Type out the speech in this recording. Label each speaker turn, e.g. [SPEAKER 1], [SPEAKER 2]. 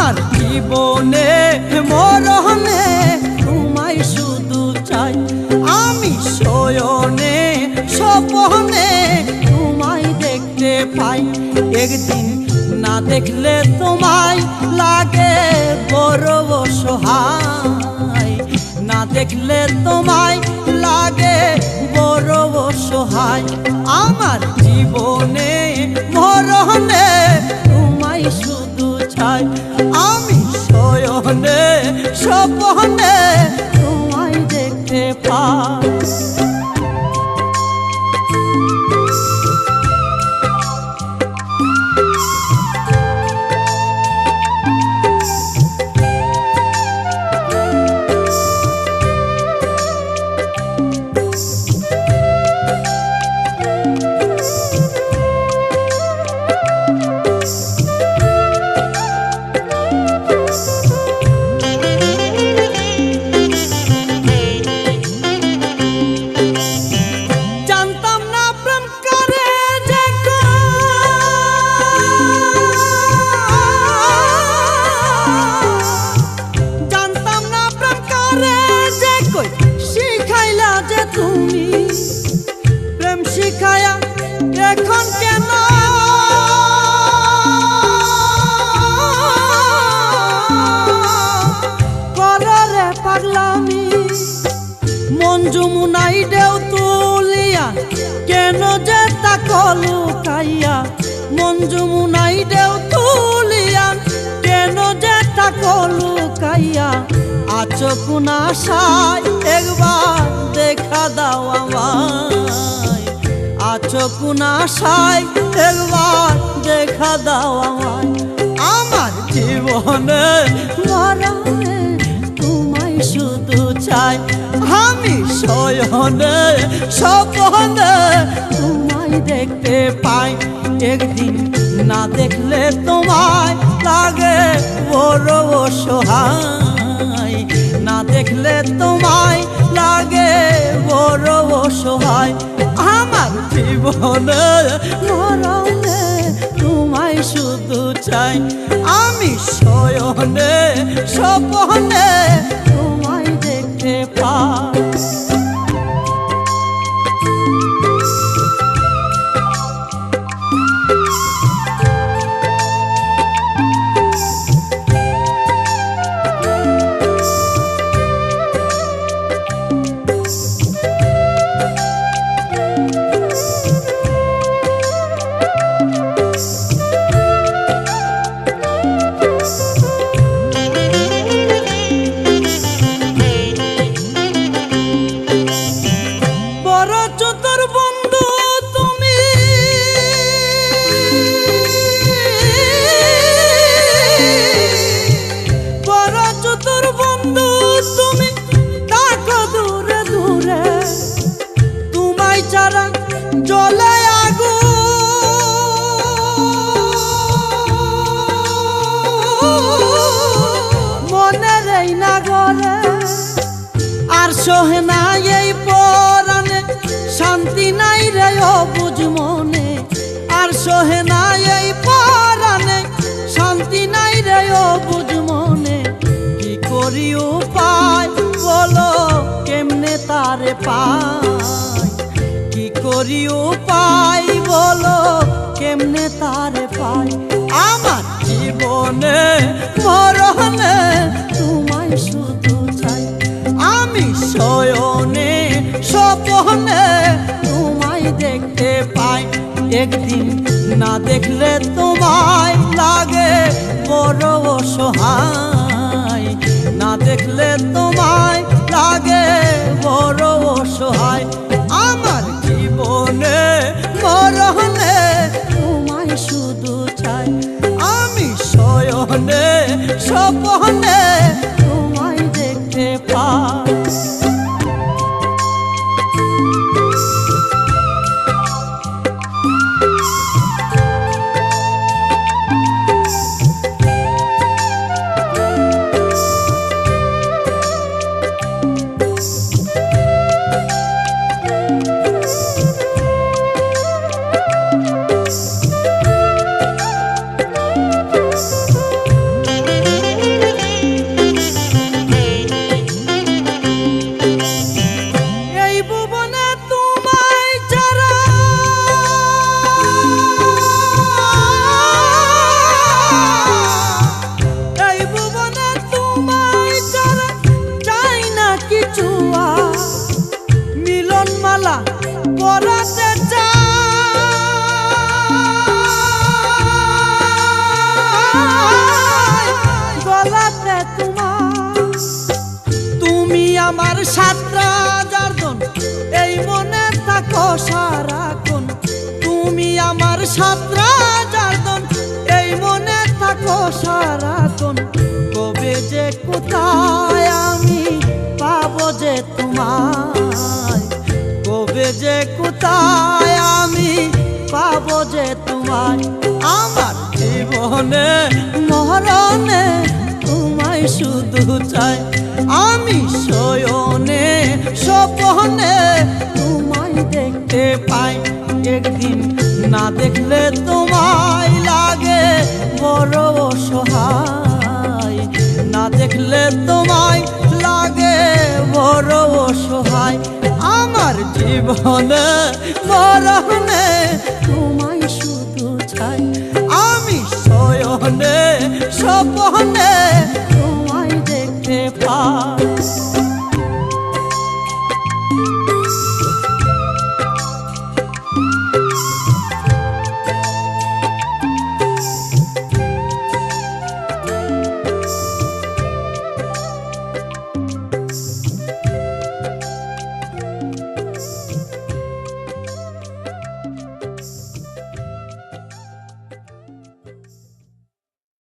[SPEAKER 1] আমার জীবনে মরণে তোমায় শুধু চাই। আমি শয়নে স্বপ্নে তোমায় দেখতে পাই। একদিন না দেখলে তোমায় লাগে বড় অসহায়, না দেখলে তোমায় লাগে বড় অসহায়। আমার জীবনে মরণে তোমায় শুধু চাই। আমি শয়নে স্বপ্নে তোমায় দেখতে পাই। তুমি প্রেম শিখায়া এখন কেন কররে পাগলামি? মন যমুনাই ঢেউ তুলিয়া কেন যে তা লুকাইয়া? মন যমুনাই ঢেউ তুলিয়া কেন যে তা লুকাইয়া? আছো কোন আশায় একবার দেখা দাও আমায়? আছো কোন আশায় একবার দেখা দাও আমায়? আমার জীবনে মরণে তোমায় শুধু চাই। আমি শয়নে স্বপ্নে তোমায় দেখতে পাই। একদিন না দেখলে তোমায় লাগে বড় অসহায়, না দেখলে তোমায় লাগে বড় অসহায়। আমার জীবনে মরণে তোমায় শুধু চাই। আমি শয়নে স্বপ্নে তোমায় দেখতে পাই। জলে আগু মনের এই নাগরে আর সহে না এই পরাণে, শান্তি নাই রে অবুঝ মনে। আর সহে না এই পরাণে, শান্তি নাই রে অবুঝ মনে। কি করি উপায় বলো কেমনে তারে পাই? কি করি উপায় বলো কেমনে তারে পাই? আমার জীবনে মরণে তোমায় শুধু চাই। আমি শয়নে স্বপ্নে তোমায় দেখতে পাই। একদিন না দেখলে তোমায় লাগে বড় অসহায়, না দেখলে তোমায় লাগে বড় অসহায়। আমার জীবনে মরণে তোমায় শুধু চাই। আমি শয়নে স্বপ্নে তোমায় দেখতে পাই। আমার সাতরা জারদন এই মনে থাকো সারাক্ষণ তুমি আমার সাতরা জারদন এই মনে থাকো সারাক্ষণ কবে যে কোথায় আমি পাবো যে তোমায় কবে যে কোথায় আমি পাবো যে তোমায় আমার জীবনে মরণে তোমায় শুধু চাই আমি শয়নে স্বপ্নে তোমায় দেখতে পাই একদিন না দেখলে তোমায় লাগে বড় অসহায় না দেখলে তোমায় লাগে বড় অসহায় আমার জীবনে মরণে তোমায় শুধু চাই আমি শয়নে স্বপ্নে